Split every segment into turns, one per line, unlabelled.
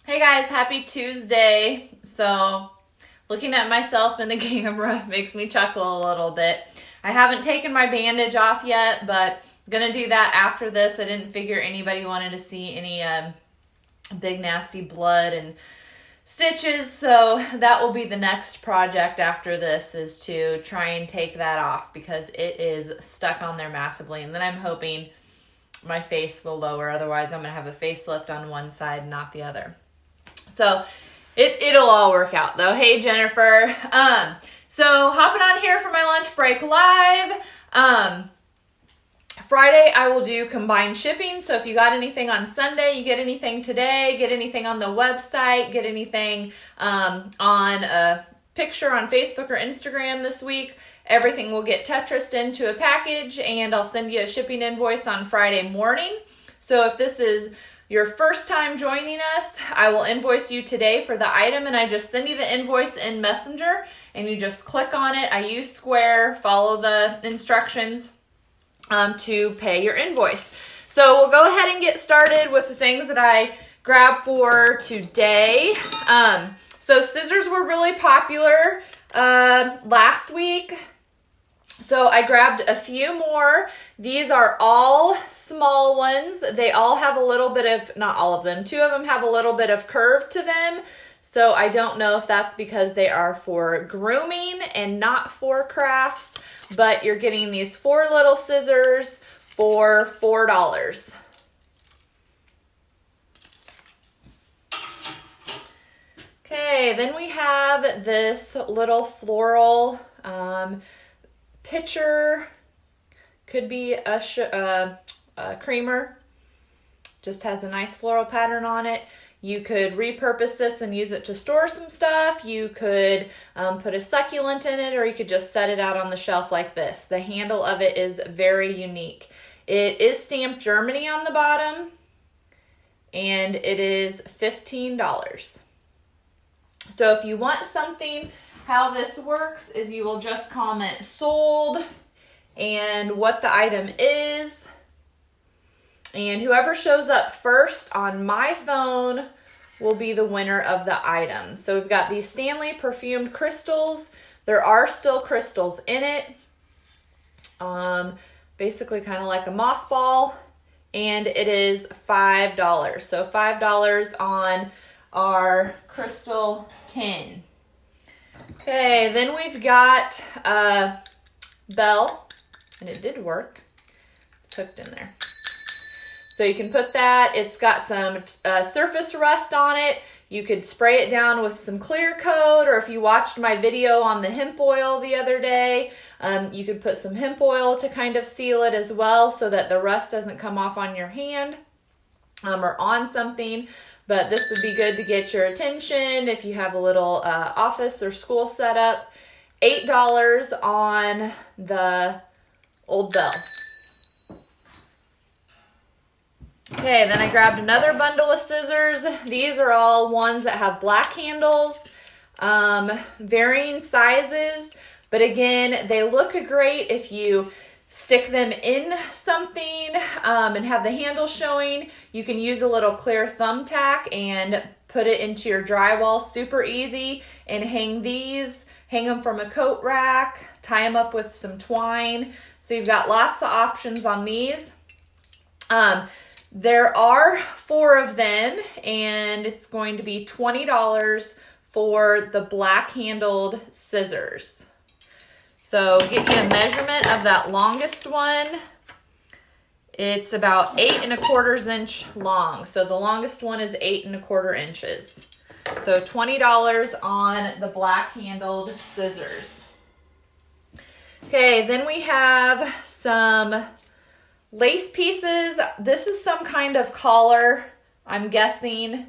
Hey guys, happy Tuesday. So, looking at myself in the camera makes me chuckle a little bit. I haven't taken my bandage off yet, but gonna do that after this. I didn't figure anybody wanted to see any big nasty blood and stitches, so that will be the next project after this, is to try and take that off because it is stuck on there massively. And then I'm hoping my face will lower, otherwise I'm gonna have a facelift on one side, not the other. So it'll all work out though. Hey Jennifer. So hopping on here for my lunch break live. Friday I will do combined shipping. So if you got anything on Sunday, you get anything today, get anything on the website, get anything on a picture on Facebook or Instagram this week, everything will get Tetrised into a package and I'll send you a shipping invoice on Friday morning. So if this is your first time joining us, I will invoice you today for the item, and I just send you the invoice in Messenger and you just click on it. I use Square, follow the instructions to pay your invoice. So we'll go ahead and get started with the things that I grabbed for today. So scissors were really popular last week. So I grabbed a few more. These are all small ones. They all have a little bit of, not all of them, two of them have a little bit of curve to them. So I don't know if that's because they are for grooming and not for crafts, but you're getting these 4 little scissors for $4. Okay, then we have this little floral pitcher, could be a creamer, just has a nice floral pattern on it. You could repurpose this and use it to store some stuff. You could put a succulent in it, or you could just set it out on the shelf like this. The handle of it is very unique. It is stamped Germany on the bottom, and it is $15. So if you want something, how this works is you will just comment sold and what the item is. And whoever shows up first on my phone will be the winner of the item. So we've got these Stanley perfumed crystals. There are still crystals in it. Basically kind of like a mothball. And it is $5. So $5 on our crystal tin. Okay, then we've got a bell, and it did work. It's hooked in there. So you can put that. It's got some surface rust on it. You could spray it down with some clear coat, or if you watched my video on the hemp oil the other day, you could put some hemp oil to kind of seal it as well so that the rust doesn't come off on your hand or on something. But this would be good to get your attention if you have a little office or school setup. $8 on the old bell. Okay, then I grabbed another bundle of scissors. These are all ones that have black handles, varying sizes. But again, they look great if you stick them in something and have the handle showing. You can use a little clear thumbtack and put it into your drywall, super easy, and hang these, hang them from a coat rack, tie them up with some twine. So you've got lots of options on these. There are 4 of them, and it's going to be $20 for the black handled scissors. So get you a measurement of that longest one. It's about 8 1/4 inch long. So the longest one is 8 1/4 inches. So $20 on the black handled scissors. Okay, then we have some lace pieces. This is some kind of collar, I'm guessing.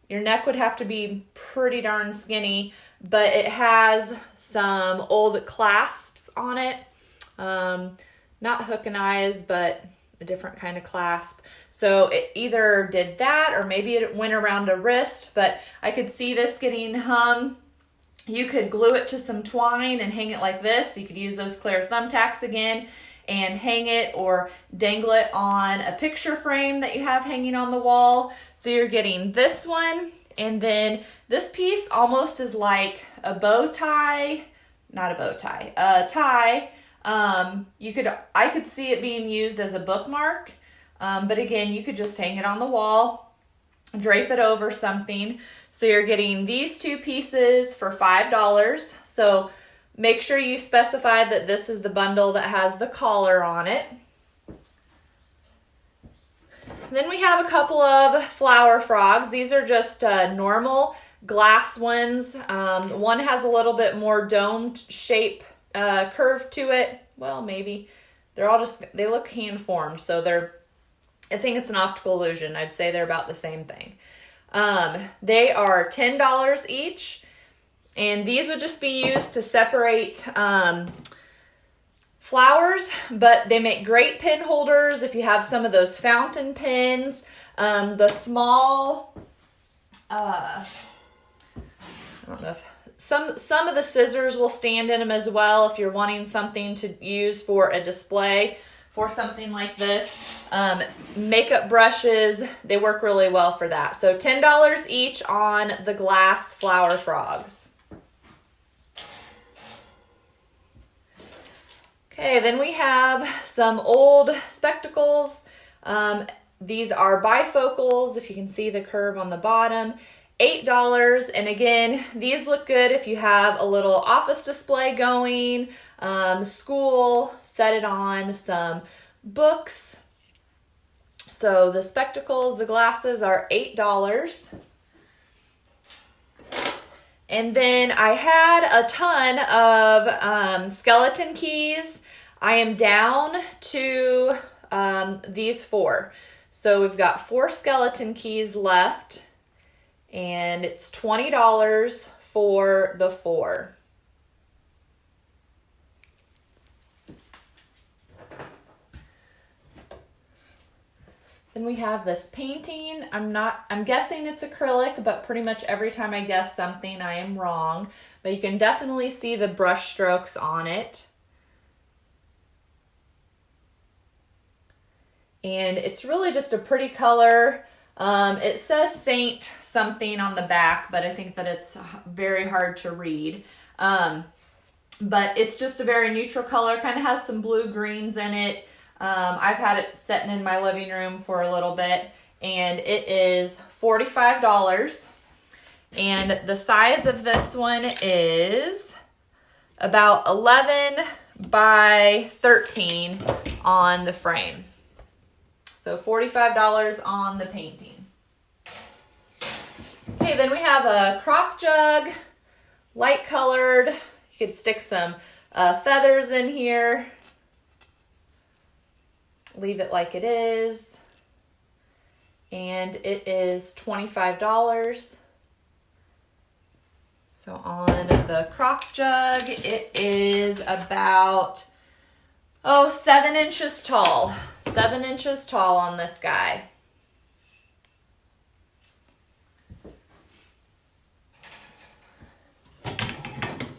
Your neck would have to be pretty darn skinny, but it has some old clasps on it. Not hook and eyes, but a different kind of clasp. So it either did that or maybe it went around a wrist, but I could see this getting hung. You could glue it to some twine and hang it like this. You could use those clear thumbtacks again and hang it or dangle it on a picture frame that you have hanging on the wall. So you're getting this one And then this piece almost is like a bow tie, not a bow tie, a tie. I could see it being used as a bookmark, but again, you could just hang it on the wall, drape it over something. So you're getting these two pieces for $5. So make sure you specify that this is the bundle that has the collar on it. Then we have a couple of flower frogs. These are just normal glass ones. One has a little bit more domed shape, curve to it. Well, maybe. They look hand formed, so I think it's an optical illusion. I'd say they're about the same thing. They are $10 each, and these would just be used to separate flowers, but they make great pin holders if you have some of those fountain pens. The small, I don't know if some of the scissors will stand in them as well if you're wanting something to use for a display for something like this. Makeup brushes, they work really well for that. So $10 each on the glass flower frogs. Okay, then we have some old spectacles. These are bifocals, if you can see the curve on the bottom. $8, and again, these look good if you have a little office display going, school, set it on some books. So the spectacles, the glasses are $8. And then I had a ton of skeleton keys. I am down to these 4. So we've got 4 skeleton keys left, and it's $20 for the 4. Then we have this painting. I'm guessing it's acrylic, but pretty much every time I guess something, I am wrong. But you can definitely see the brush strokes on it. And it's really just a pretty color. It says Saint something on the back, but I think that it's very hard to read. But it's just a very neutral color, kind of has some blue greens in it. I've had it sitting in my living room for a little bit, and it is $45. And the size of this one is about 11 by 13 on the frame. So $45 on the painting. Okay, then we have a crock jug, light colored. You could stick some feathers in here. Leave it like it is. And it is $25. So on the crock jug, it is about, 7 inches tall. 7 inches tall on this guy.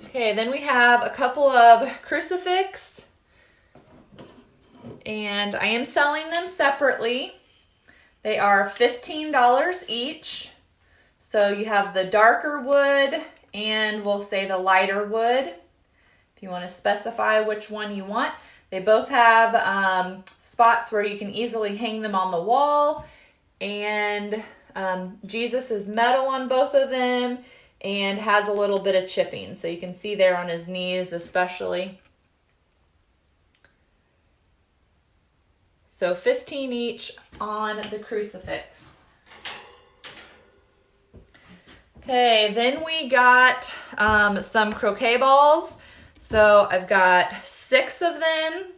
Okay, then we have a couple of crucifix, and I am selling them separately. They are $15 each. So you have the darker wood and we'll say the lighter wood, if you want to specify which one you want. They both have spots where you can easily hang them on the wall, and Jesus is metal on both of them and has a little bit of chipping. So you can see there on his knees especially. So 15 each on the crucifix. Okay, then we got some croquet balls. So I've got 6 of them.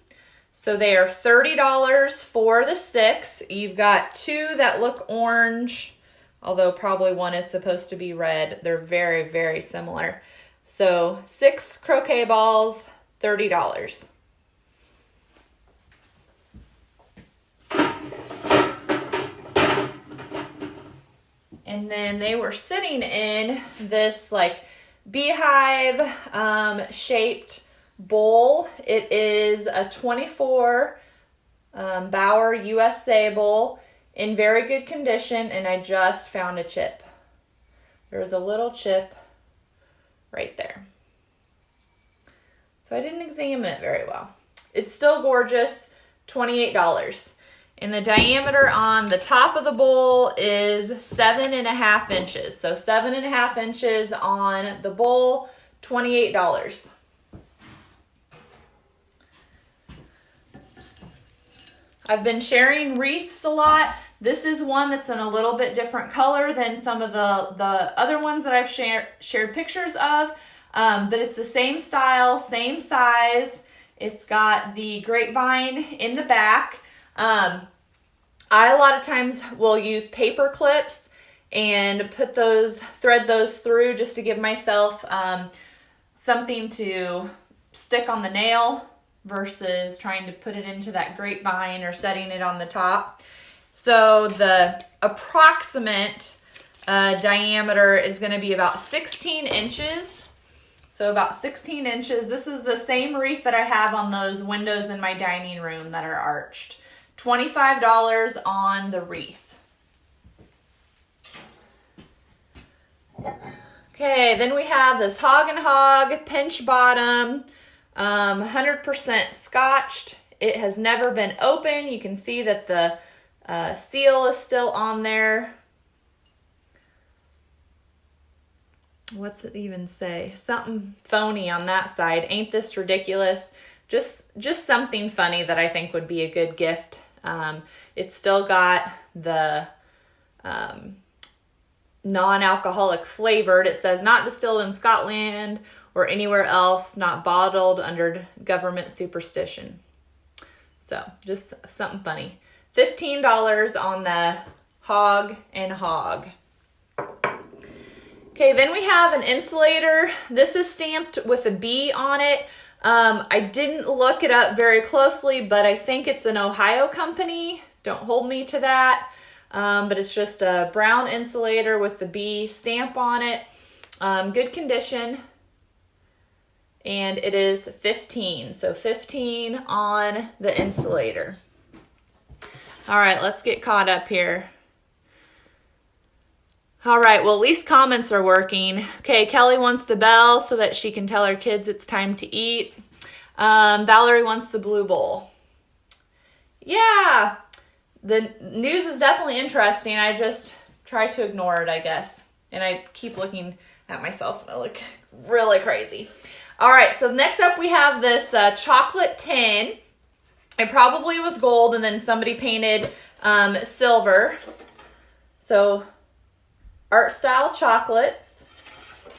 So they are $30 for the 6. You've got 2 that look orange, although probably one is supposed to be red. They're very, very similar. So 6 croquet balls, $30. And then they were sitting in this like beehive shaped bowl. It is a 24 Bauer USA bowl in very good condition, and I just found a chip. there's a little chip right there. So I didn't examine it very well. It's still gorgeous, $28. And the diameter on the top of the bowl is 7.5 inches. So 7.5 inches on the bowl, $28. I've been sharing wreaths a lot. This is one that's in a little bit different color than some of the other ones that I've shared pictures of. But it's the same style, same size. It's got the grapevine in the back. I a lot of times will use paper clips and thread those through just to give myself something to stick on the nail versus trying to put it into that grapevine or setting it on the top. So the approximate diameter is going to be about 16 inches. So about 16 inches. This is the same wreath that I have on those windows in my dining room that are arched. $25 on the wreath. Okay, then we have this Hog and Hog pinch bottom, 100% scotched. It has never been open. You can see that the seal is still on there. What's it even say? Something phony on that side. Ain't this ridiculous? Just something funny that I think would be a good gift. It's still got the non-alcoholic flavored. It says not distilled in Scotland or anywhere else, not bottled under government superstition. So just something funny. $15 on the Hog and Hog. Okay, then we have an insulator. This is stamped with a B on it. I didn't look it up very closely, but I think it's an Ohio company. Don't hold me to that. But it's just a brown insulator with the B stamp on it. Good condition. And it is 15. So 15 on the insulator. All right, let's get caught up here. All right, well, at least comments are working. Okay, Kelly wants the bell so that she can tell her kids it's time to eat. Valerie wants the blue bowl. Yeah, the news is definitely interesting. I just try to ignore it, I guess. And I keep looking at myself and I look really crazy. All right, so next up we have this chocolate tin. It probably was gold and then somebody painted silver. So art style chocolates.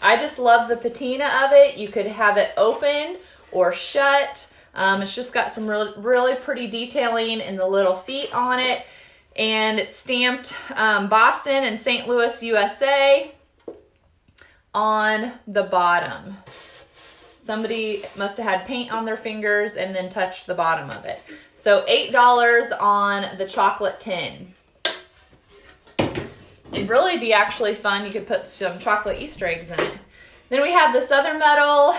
I just love the patina of it. You could have it open or shut. It's just got some really pretty detailing in the little feet on it. And it's stamped Boston and St. Louis, USA on the bottom. Somebody must have had paint on their fingers and then touched the bottom of it. So $8 on the chocolate tin. It'd really be actually fun. You could put some chocolate Easter eggs in it. Then we have this other metal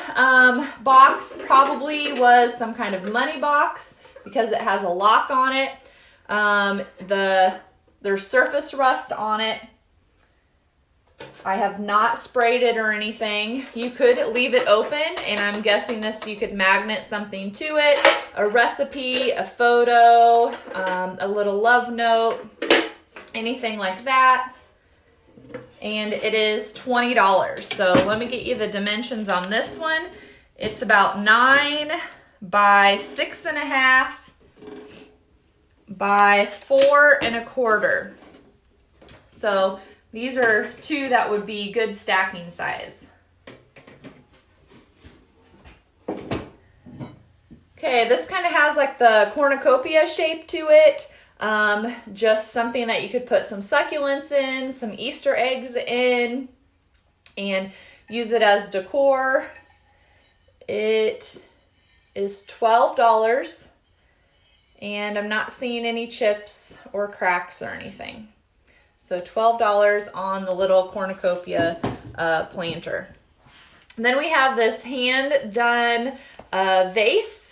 box. Probably was some kind of money box because it has a lock on it. There's surface rust on it. I have not sprayed it or anything. You could leave it open, and I'm guessing you could magnet something to it. A recipe, a photo, a little love note, anything like that. And it is $20. So let me get you the dimensions on this one. It's about 9 by 6.5 by 4 1/4. So these are two that would be good stacking size. Okay, this kind of has like the cornucopia shape to it. Just something that you could put some succulents in, some Easter eggs in, and use it as decor. It is $12, and I'm not seeing any chips or cracks or anything. So $12 on the little cornucopia planter. And then we have this hand-done vase.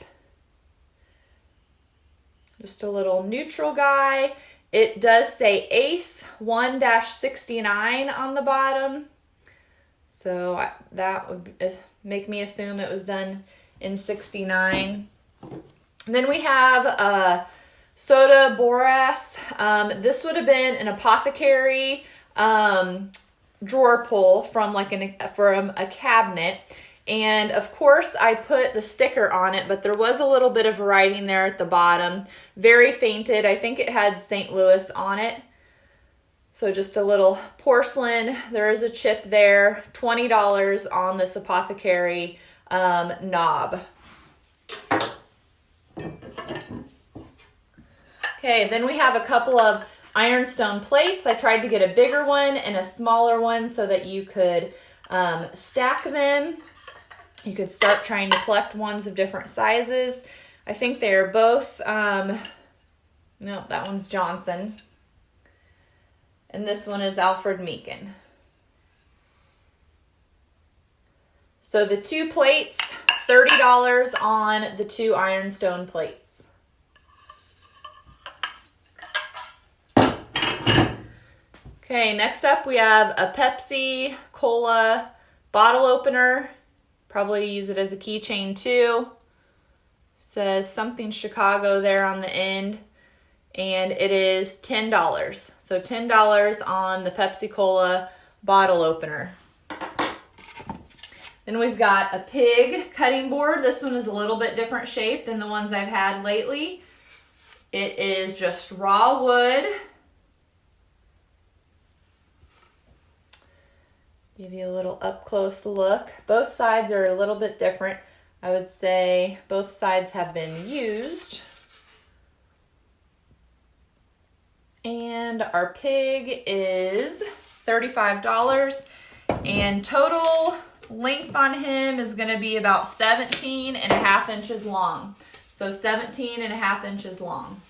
Just a little neutral guy. It does say Ace 1-69 on the bottom. So that would make me assume it was done in 69. Then we have soda borax. This would have been an apothecary drawer pull from from a cabinet. And of course I put the sticker on it, but there was a little bit of writing there at the bottom. Very fainted. I think it had St. Louis on it. So just a little porcelain. There is a chip there. $20 on this apothecary knob. Okay, then we have a couple of ironstone plates. I tried to get a bigger one and a smaller one so that you could stack them. You could start trying to collect ones of different sizes. I think they're both, no, that one's Johnson. And this one is Alfred Meekin. So the 2 plates, $30 on the 2 ironstone plates. Okay, next up we have a Pepsi Cola bottle opener. Probably use it as a keychain too. Says something Chicago there on the end. And it is $10. So $10 on the Pepsi Cola bottle opener. Then we've got a pig cutting board. This one is a little bit different shape than the ones I've had lately. It is just raw wood. Give you a little up close look. Both sides are a little bit different. I would say both sides have been used. And our pig is $35. And total length on him is going to be about 17.5 inches long. So 17.5 inches long.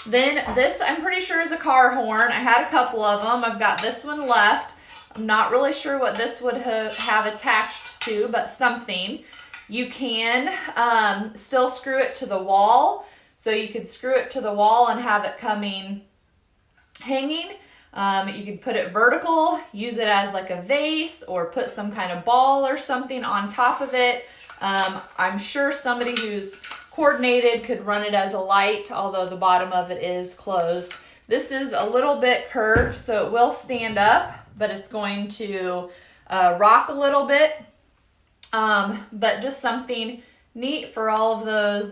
Then this, I'm pretty sure, is a car horn. I had a couple of them. I've got this one left. I'm not really sure what this would have attached to, but something. You can still screw it to the wall. So you could screw it to the wall and have it hanging. You could put it vertical, use it as like a vase, or put some kind of ball or something on top of it. I'm sure somebody who's coordinated could run it as a light, although the bottom of it is closed. This is a little bit curved, so it will stand up, but it's going to rock a little bit. But just something neat for all of those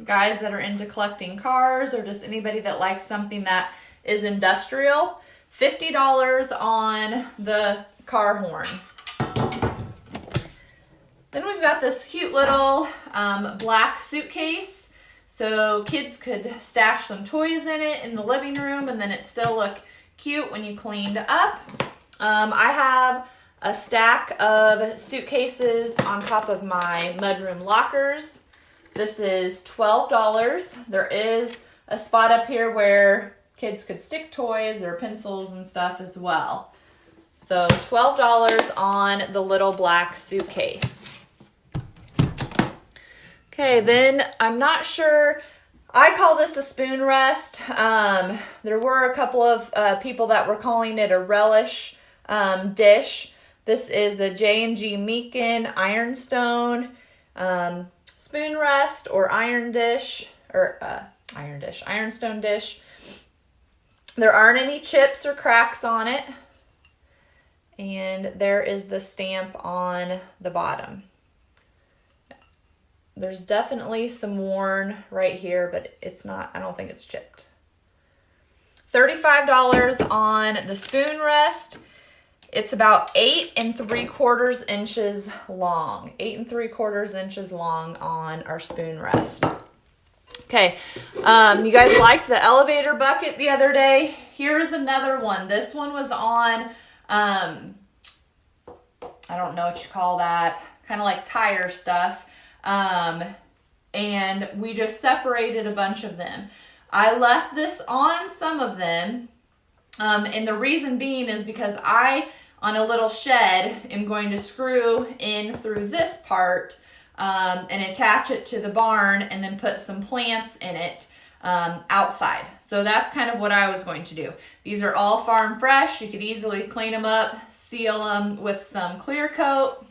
guys that are into collecting cars, or just anybody that likes something that is industrial. $50 on the car horn. Then we've got this cute little black suitcase. So kids could stash some toys in it in the living room, and then it still look cute when you cleaned up. I have a stack of suitcases on top of my mudroom lockers. This is $12. There is a spot up here where kids could stick toys or pencils and stuff as well. So $12 on the little black suitcase. Okay, then I'm not sure. I call this a spoon rest. There were a couple of people that were calling it a relish dish. This is a J&G Meekin Ironstone spoon rest or ironstone dish. There aren't any chips or cracks on it. And there is the stamp on the bottom. There's definitely some worn right here, but it's not, I don't think it's chipped. $35 on the spoon rest. It's about 8 3/4 inches long. 8 3/4 inches long on our spoon rest. Okay, you guys liked the elevator bucket the other day. Here's another one. This one was on, I don't know what you call that, kind of like tire stuff. And we just separated a bunch of them. I left this on some of them, and the reason being is because I, on a little shed, am going to screw in through this part and attach it to the barn and then put some plants in it. outside. So that's kind of what I was going to do. These are all farm fresh. You could easily clean them up, seal them with some clear coat.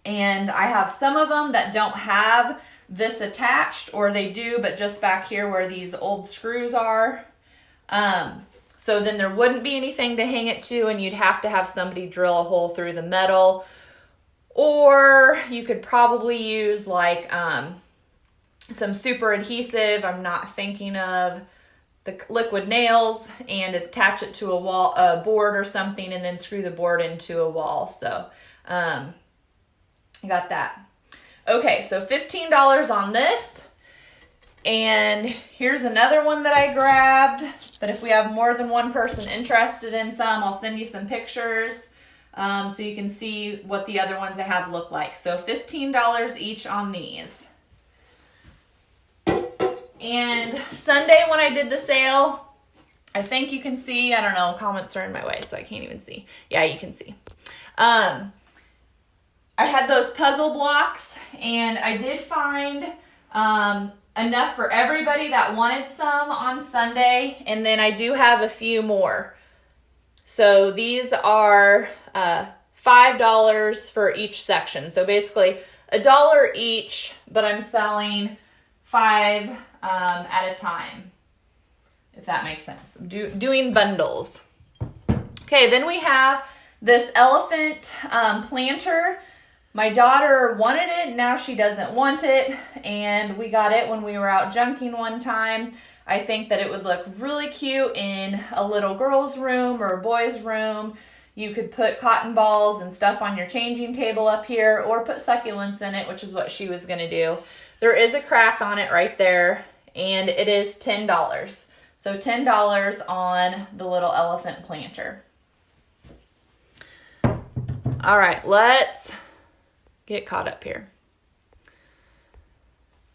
And I have some of them that don't have this attached, or they do, but just back here where these old screws are. So then there wouldn't be anything to hang it to, and you'd have to have somebody drill a hole through the metal. Or you could probably use like some super adhesive, I'm not thinking of, the liquid nails, and attach it to a board or something, and then screw the board into a wall. So I got that. Okay, so $15 on this. And here's another one that I grabbed. But if we have more than one person interested in some, I'll send you some pictures so you can see what the other ones I have look like. So $15 each on these. And Sunday when I did the sale, I think you can see, I don't know, comments are in my way, so I can't even see. Yeah, you can see. I had those puzzle blocks, and I did find enough for everybody that wanted some on Sunday, and then I do have a few more. So these are $5 for each section. So basically $1 each, but I'm selling 5 at a time, if that makes sense. Doing bundles. Okay, then we have this elephant planter. My daughter wanted it, now she doesn't want it, and we got it when we were out junking one time. I think that it would look really cute in a little girl's room or a boy's room. You could put cotton balls and stuff on your changing table up here, or put succulents in it, which is what she was going to do. There is a crack on it right there, and it is $10. So $10 on the little elephant planter. All right, let's get caught up here.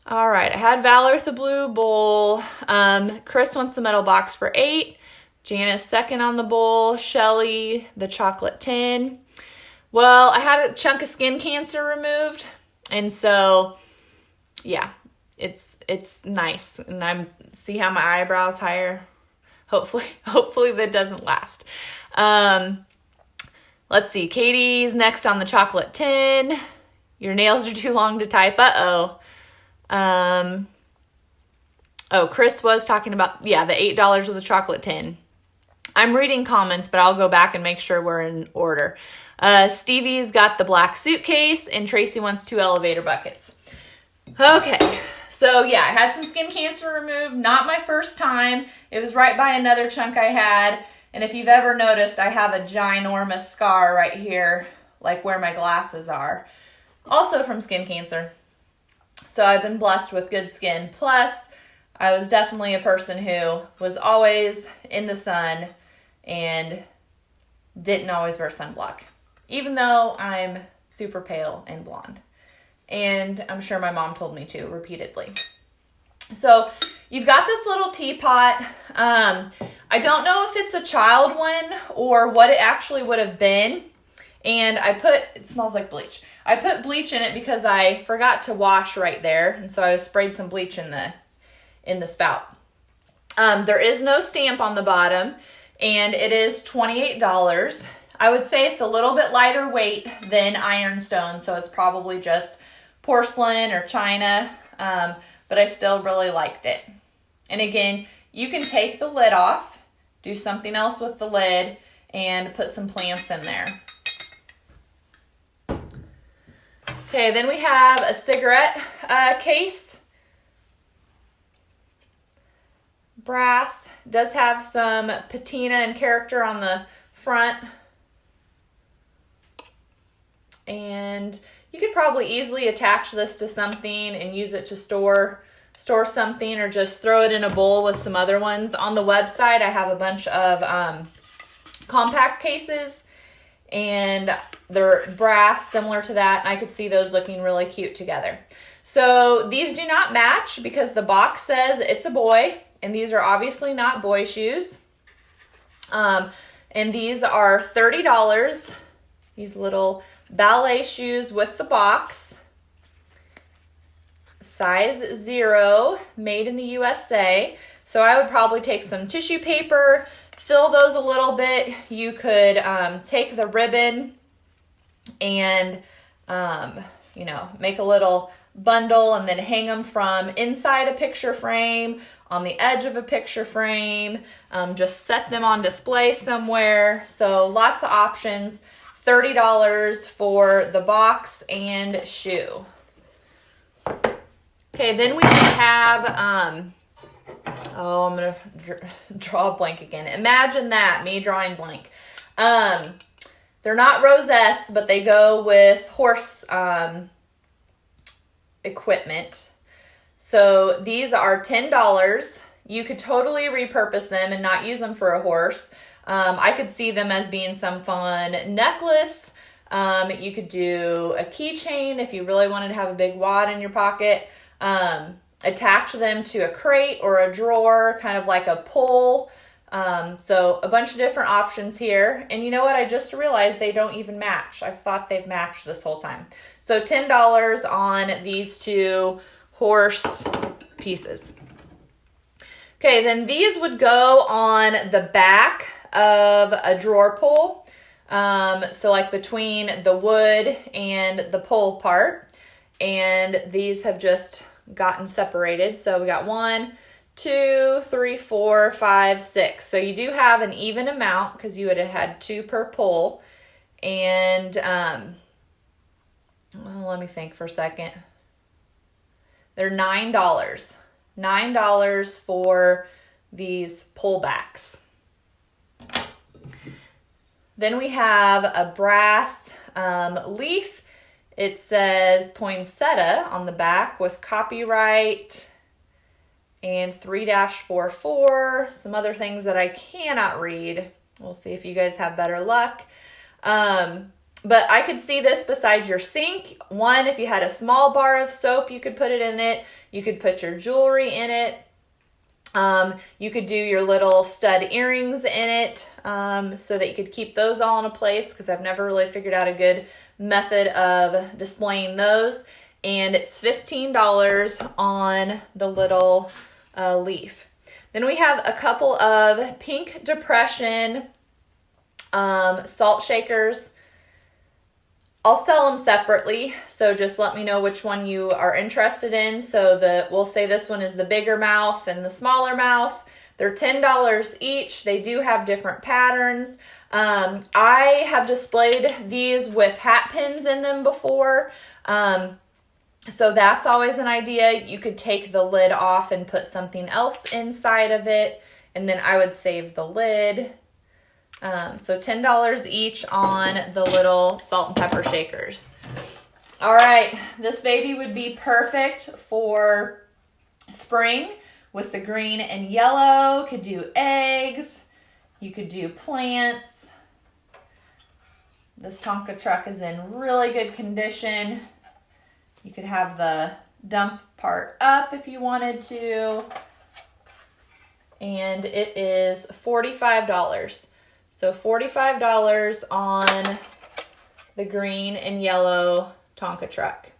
All right, I had Valor with the blue bowl. Chris wants the metal box for $8. Janice second on the bowl. Shelly the chocolate tin. Well, I had a chunk of skin cancer removed, and so yeah, it's nice. And see how my eyebrows higher. Hopefully that doesn't last. Let's see. Katie's next on the chocolate tin. Your nails are too long to type. Chris was talking about, the $8 with the chocolate tin. I'm reading comments, but I'll go back and make sure we're in order. Stevie's got the black suitcase, and Tracy wants 2 elevator buckets. Okay, so yeah, I had some skin cancer removed. Not my first time. It was right by another chunk I had. And if you've ever noticed, I have a ginormous scar right here, like where my glasses are. Also from skin cancer. So I've been blessed with good skin. Plus, I was definitely a person who was always in the sun and didn't always wear sunblock, even though I'm super pale and blonde. And I'm sure my mom told me to repeatedly. So you've got this little teapot. I don't know if it's a child one or what it actually would have been. And it smells like bleach. I put bleach in it because I forgot to wash right there. And so I sprayed some bleach in the spout. There is no stamp on the bottom, and it is $28. I would say it's a little bit lighter weight than ironstone, so it's probably just porcelain or china, but I still really liked it. And again, you can take the lid off, do something else with the lid, and put some plants in there. Okay, then we have a cigarette case. Brass. Does have some patina and character on the front. And you could probably easily attach this to something and use it to store something, or just throw it in a bowl with some other ones. On the website, I have a bunch of compact cases, and they're brass, similar to that, and I could see those looking really cute together. So these do not match because the box says it's a boy, and these are obviously not boy shoes. And these are $30. These little ballet shoes with the box. size 0, made in the USA. So I would probably take some tissue paper, fill those a little bit. You could take the ribbon and, make a little bundle and then hang them from inside a picture frame, on the edge of a picture frame, just set them on display somewhere. So lots of options. $30 for the box and shoe. Okay, then we have, I'm going to draw a blank again. Imagine that, me drawing blank. They're not rosettes, but they go with horse equipment. So these are $10. You could totally repurpose them and not use them for a horse. I could see them as being some fun necklace. You could do a keychain if you really wanted to have a big wad in your pocket. Attach them to a crate or a drawer, kind of like a pull. So a bunch of different options here. And you know what? I just realized they don't even match. I thought they've matched this whole time. So $10 on these two horse pieces. Okay, then these would go on the back of a drawer pull. So like between the wood and the pull part. And these have just gotten separated. So we got 1, 2, 3, 4, 5, 6. So you do have an even amount because you would have had 2 per pull. And let me think for a second. They're $9. $9 for these pullbacks. Then we have a brass leaf. It says poinsettia on the back with copyright and 3-44. Some other things that I cannot read. We'll see if you guys have better luck. But I could see this beside your sink. One, if you had a small bar of soap, you could put it in it. You could put your jewelry in it. You could do your little stud earrings in it so that you could keep those all in a place, because I've never really figured out a good method of displaying those. And it's $15 on the little leaf. Then we have a couple of Pink Depression salt shakers. I'll sell them separately, so just let me know which one you are interested in. So we'll say this one is the bigger mouth and the smaller mouth. They're $10 each. They do have different patterns. I have displayed these with hat pins in them before. So that's always an idea. You could take the lid off and put something else inside of it, and then I would save the lid. So $10 each on the little salt and pepper shakers. All right, this baby would be perfect for spring with the green and yellow. Could do eggs. You could do plants. This Tonka truck is in really good condition. You could have the dump part up if you wanted to. And it is $45. So $45 on the green and yellow Tonka truck.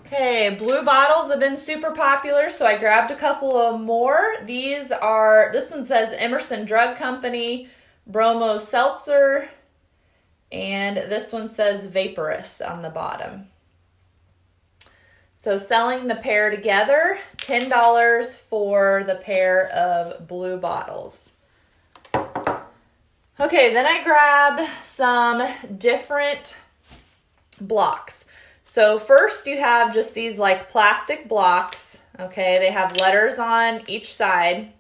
Okay, blue bottles have been super popular, so I grabbed a couple of more. This one says Emerson Drug Company, Bromo Seltzer, and this one says Vaporous on the bottom. So selling the pair together, $10 for the pair of blue bottles. Okay, then I grabbed some different blocks. So first you have just these like plastic blocks. Okay, they have letters on each side.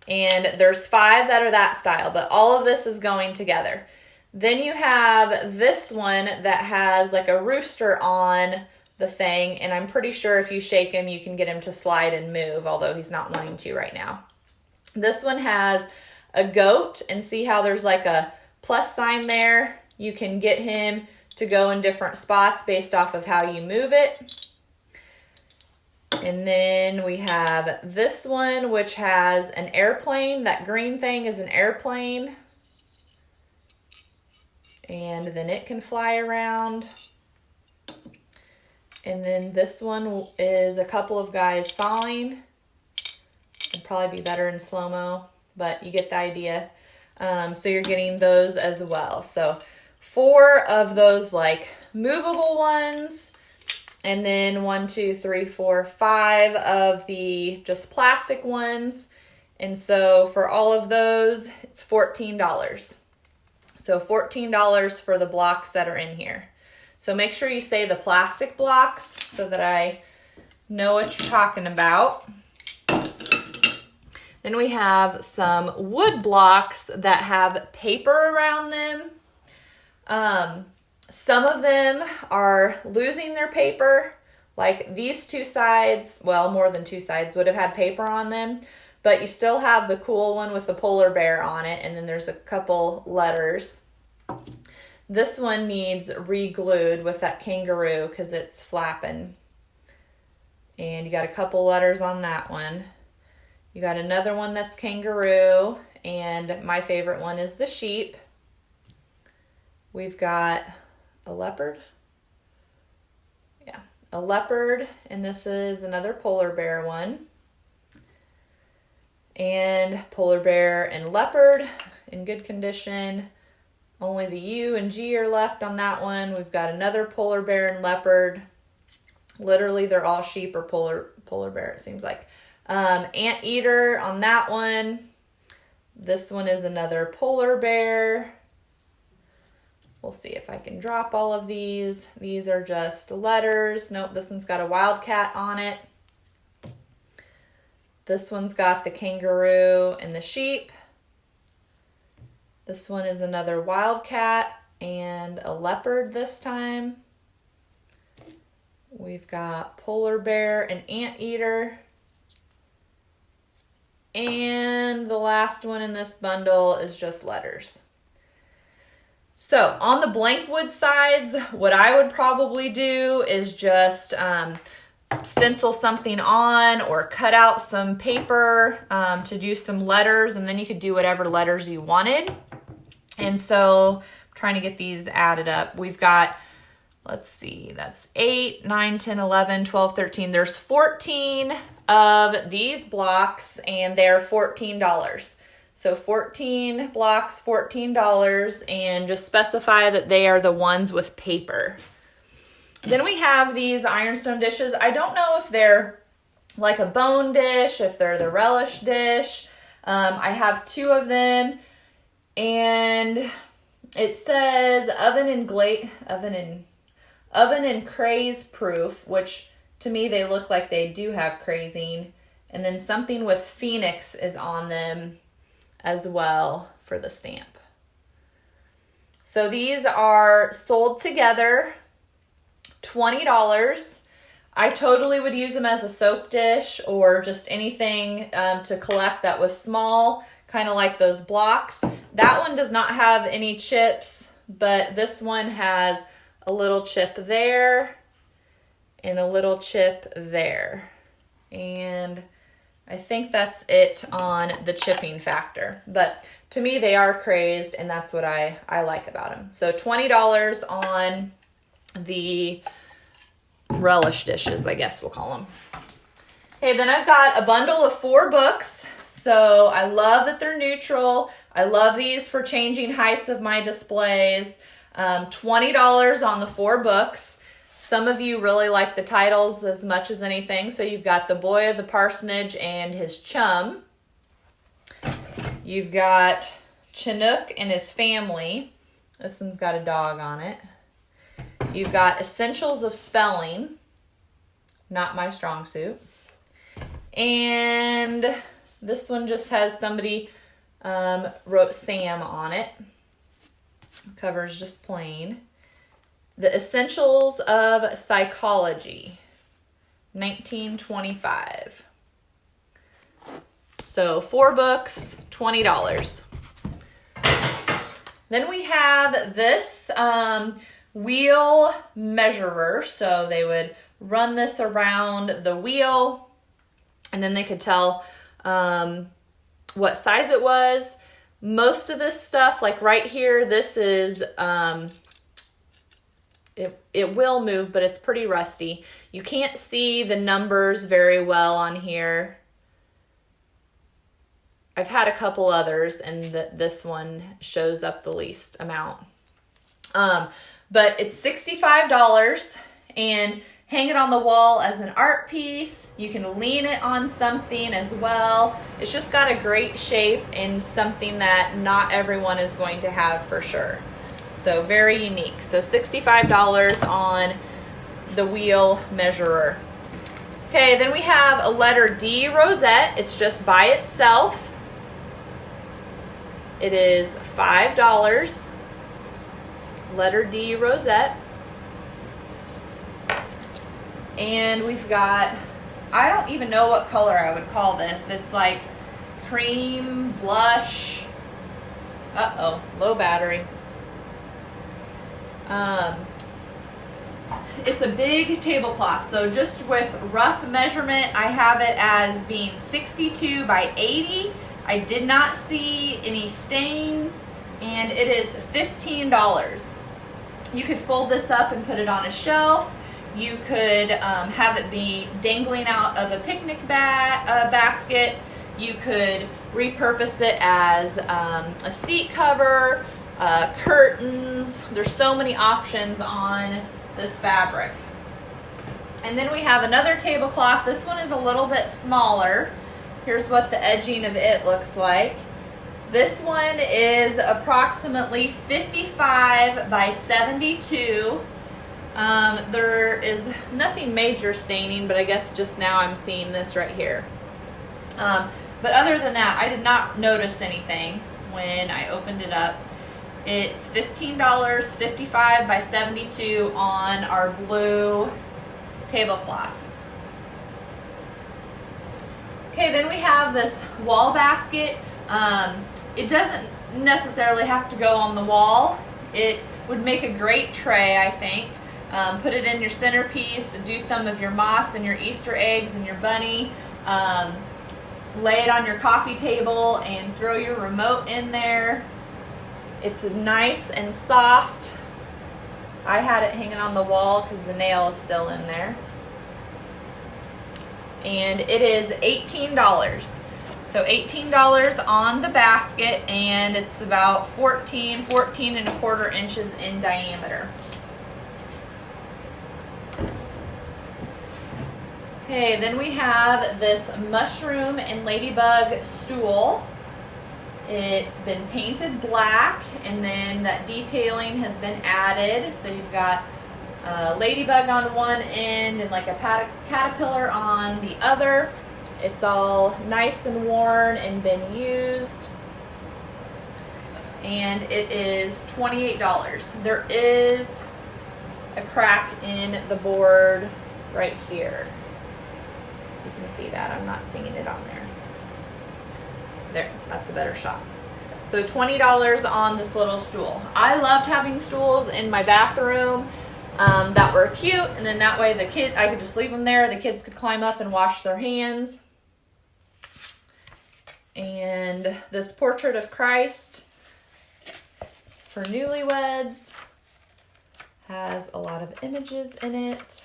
And there's 5 that are that style, but all of this is going together. Then you have this one that has like a rooster on the thing, and I'm pretty sure if you shake him, you can get him to slide and move, although he's not wanting to right now. This one has a goat, and see how there's like a plus sign there? You can get him to go in different spots based off of how you move it. And then we have this one, which has an airplane. That green thing is an airplane. And then it can fly around. And then this one is a couple of guys sawing. It'd probably be better in slow-mo, but you get the idea. So you're getting those as well. So 4 of those like movable ones, and then 1, 2, 3, 4, 5 of the just plastic ones. And so for all of those, it's $14. So $14 for the blocks that are in here. So make sure you say the plastic blocks so that I know what you're talking about. Then we have some wood blocks that have paper around them. Some of them are losing their paper. Like these 2 sides, well, more than 2 sides would have had paper on them, but you still have the cool one with the polar bear on it, and then there's a couple letters. This one needs re-glued with that kangaroo because it's flapping. And you got a couple letters on that one. You got another one that's kangaroo, and my favorite one is the sheep. We've got a leopard. Yeah, a leopard, and this is another polar bear one. And polar bear and leopard in good condition. Only the U and G are left on that one. We've got another polar bear and leopard. Literally, they're all sheep or polar bear, it seems like. Anteater on that one. This one is another polar bear. We'll see if I can drop all of these. These are just letters. Nope, this one's got a wildcat on it. This one's got the kangaroo and the sheep. This one is another wildcat and a leopard this time. We've got polar bear and anteater. And the last one in this bundle is just letters. So on the blank wood sides, what I would probably do is just stencil something on or cut out some paper to do some letters, and then you could do whatever letters you wanted. And so I'm trying to get these added up. We've got, let's see, that's 8, 9, 10, 11, 12, 13. There's 14 of these blocks, and they're $14. So 14 blocks, $14, and just specify that they are the ones with paper. Then we have these ironstone dishes. I don't know if they're like a bone dish, if they're the relish dish. I have 2 of them, and it says oven and craze proof, which to me they look like they do have crazing, and then something with Phoenix is on them as well for the stamp. So these are sold together, $20. I totally would use them as a soap dish or just anything to collect that was small, kind of like those blocks. That one does not have any chips, but this one has a little chip there and a little chip there. And I think that's it on the chipping factor. But to me, they are crazed, and that's what I like about them. So $20 on the relish dishes, I guess we'll call them. Okay, then I've got a bundle of 4 books. So I love that they're neutral. I love these for changing heights of my displays. $20 on the 4 books. Some of you really like the titles as much as anything. So you've got The Boy of the Parsonage and His Chum. You've got Chinook and His Family. This one's got a dog on it. You've got Essentials of Spelling. Not my strong suit. And this one just has somebody wrote Sam on it. Cover's just plain. The Essentials of Psychology, 1925. So 4 books, $20. Then we have this wheel measurer. So they would run this around the wheel, and then they could tell what size it was. Most of this stuff, like right here, this is it will move, but it's pretty rusty. You can't see the numbers very well on here. I've had a couple others, and this one shows up the least amount. But it's $65, and hang it on the wall as an art piece. You can lean it on something as well. It's just got a great shape and something that not everyone is going to have for sure. So very unique. So $65 on the wheel measurer. Okay, then we have a letter D rosette. It's just by itself. It is $5. Letter D rosette. And we've got, I don't even know what color I would call this. It's like cream, blush. Uh-oh, low battery. It's a big tablecloth. So just with rough measurement, I have it as being 62 by 80. I did not see any stains, and it is $15. You could fold this up and put it on a shelf. You could have it be dangling out of a picnic basket. You could repurpose it as a seat cover, curtains. There's so many options on this fabric. And then we have another tablecloth. This one is a little bit smaller. Here's what the edging of it looks like. This one is approximately 55 by 72. There is nothing major staining, but I guess just now I'm seeing this right here. But other than that, I did not notice anything when I opened it up. It's $15, 55 by 72 on our blue tablecloth. Okay, then we have this wall basket. It doesn't necessarily have to go on the wall. It would make a great tray, I think. Put it in your centerpiece, do some of your moss and your Easter eggs and your bunny. Lay it on your coffee table and throw your remote in there. It's nice and soft. I had it hanging on the wall because the nail is still in there. And it is $18. So $18 on the basket, and it's about 14 and a quarter inches in diameter. Okay, then we have this mushroom and ladybug stool. It's been painted black, and then that detailing has been added. So you've got a ladybug on one end and like a caterpillar on the other. It's all nice and worn and been used. And it is $28. There is a crack in the board right here. You can see that. I'm not seeing it on there. There, that's a better shot. So $20 on this little stool. I loved having stools in my bathroom that were cute, and then that way I could just leave them there. The kids could climb up and wash their hands. And this portrait of Christ for newlyweds has a lot of images in it.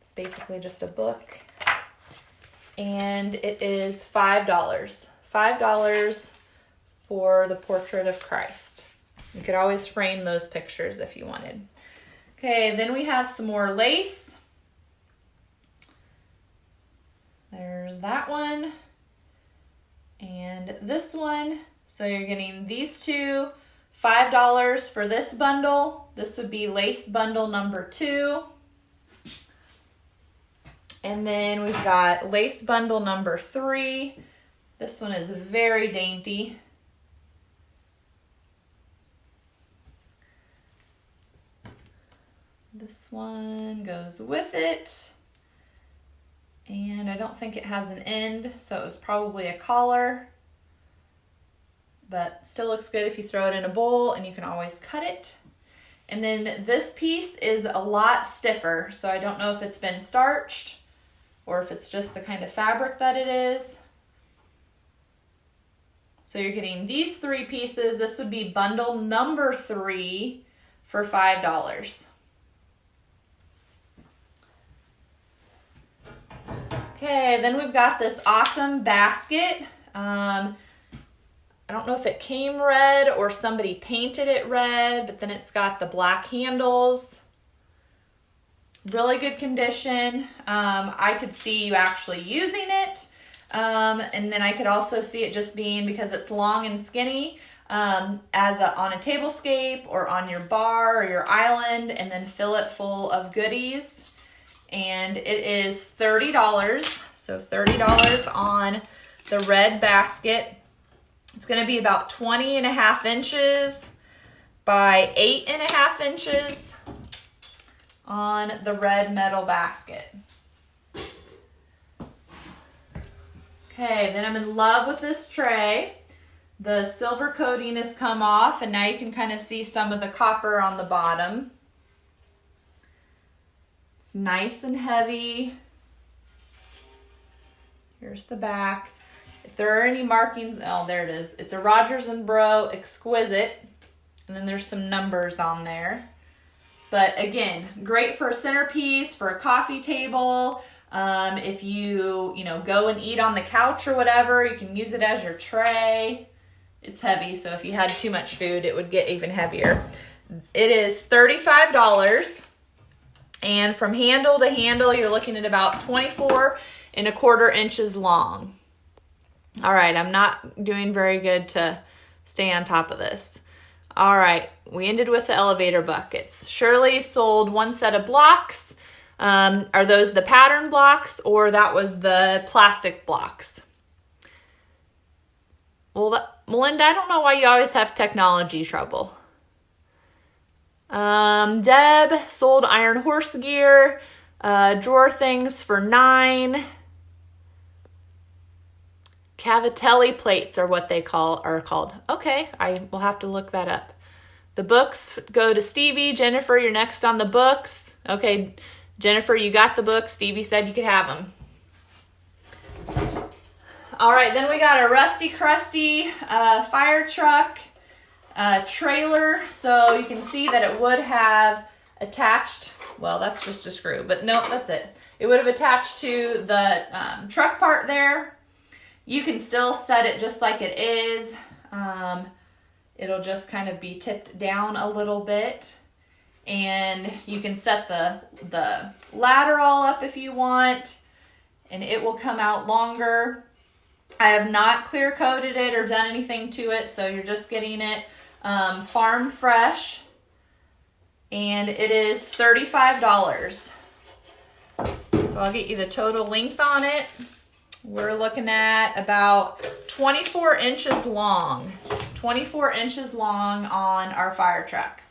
It's basically just a book. And it is $5. $5 for the portrait of Christ. You could always frame those pictures if you wanted. Okay, then we have some more lace. There's that one. And this one. So you're getting these two. $5 for this bundle. This would be lace bundle number 2. And then we've got lace bundle number 3. This one is very dainty. This one goes with it. And I don't think it has an end, so it was probably a collar. But still looks good if you throw it in a bowl, and you can always cut it. And then this piece is a lot stiffer, so I don't know if it's been starched or if it's just the kind of fabric that it is. So you're getting these 3 pieces. This would be bundle number 3 for $5. Okay, then we've got this awesome basket. I don't know if it came red or somebody painted it red, but then it's got the black handles. Really good condition. I could see you actually using it. And then I could also see it just being, because it's long and skinny, on a tablescape or on your bar or your island, and then fill it full of goodies. And it is $30. So $30 on the red basket. It's going to be about 20.5 inches by 8.5 inches on the red metal basket. Okay, then I'm in love with this tray. The silver coating has come off, and now you can kind of see some of the copper on the bottom. It's nice and heavy. Here's the back. If there are any markings, oh, there it is. It's a Rogers & Bro Exquisite, and then there's some numbers on there. But again, great for a centerpiece, for a coffee table. If you go and eat on the couch or whatever, you can use it as your tray. It's heavy, so if you had too much food, it would get even heavier. It is $35, and from handle to handle, you're looking at about 24.25 inches long. All right, I'm not doing very good to stay on top of this. All right, we ended with the elevator buckets. Shirley sold one set of blocks. Are those the pattern blocks, or that was the plastic blocks? Well, Melinda, I don't know why you always have technology trouble. Deb sold iron horse gear, drawer things for $9. Cavatelli plates are what they are called. Okay, I will have to look that up. The books go to Stevie. Jennifer, you're next on the books. Okay, Jennifer, you got the books. Stevie said you could have them. All right, then we got a rusty, crusty fire truck trailer. So you can see that it would have attached, well, that's just a screw, but no, that's it. It would have attached to the truck part there. You can still set it just like it is. It'll just kind of be tipped down a little bit. And you can set the ladder all up if you want, and it will come out longer. I have not clear coated it or done anything to it, so you're just getting it farm fresh. And it is $35. So I'll get you the total length on it. We're looking at about 24 inches long. 24 inches long on our fire truck.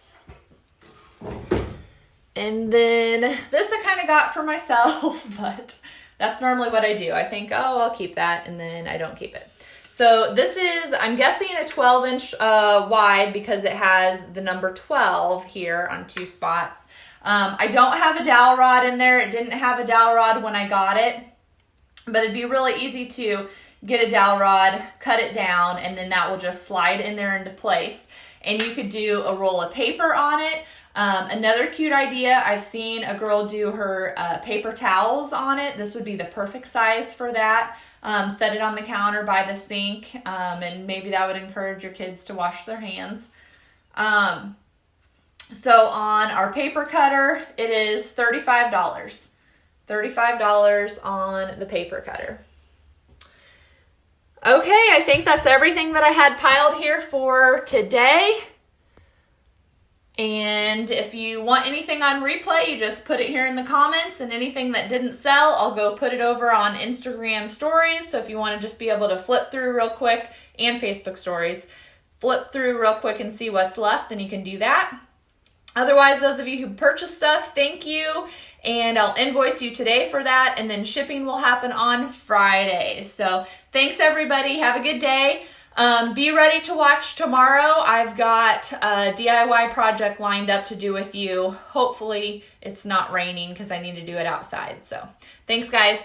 And then this I kind of got for myself, but that's normally what I do. I think, oh, I'll keep that, and then I don't keep it. So this is, I'm guessing, a 12-inch wide because it has the number 12 here on 2 spots. I don't have a dowel rod in there. It didn't have a dowel rod when I got it. But it'd be really easy to get a dowel rod, cut it down, and then that will just slide in there into place. And you could do a roll of paper on it. Another cute idea, I've seen a girl do her paper towels on it. This would be the perfect size for that. Set it on the counter by the sink, and maybe that would encourage your kids to wash their hands. So on our paper cutter, it is $35. $35 on the paper cutter. Okay, I think that's everything that I had piled here for today. And if you want anything on replay, you just put it here in the comments, and anything that didn't sell, I'll go put it over on Instagram stories. So if you want to just be able to flip through real quick, and Facebook stories, flip through real quick and see what's left, then you can do that. Otherwise, those of you who purchased stuff, thank you. And I'll invoice you today for that, and then shipping will happen on Friday. So thanks, everybody. Have a good day. Be ready to watch tomorrow. I've got a DIY project lined up to do with you. Hopefully it's not raining because I need to do it outside. So thanks, guys.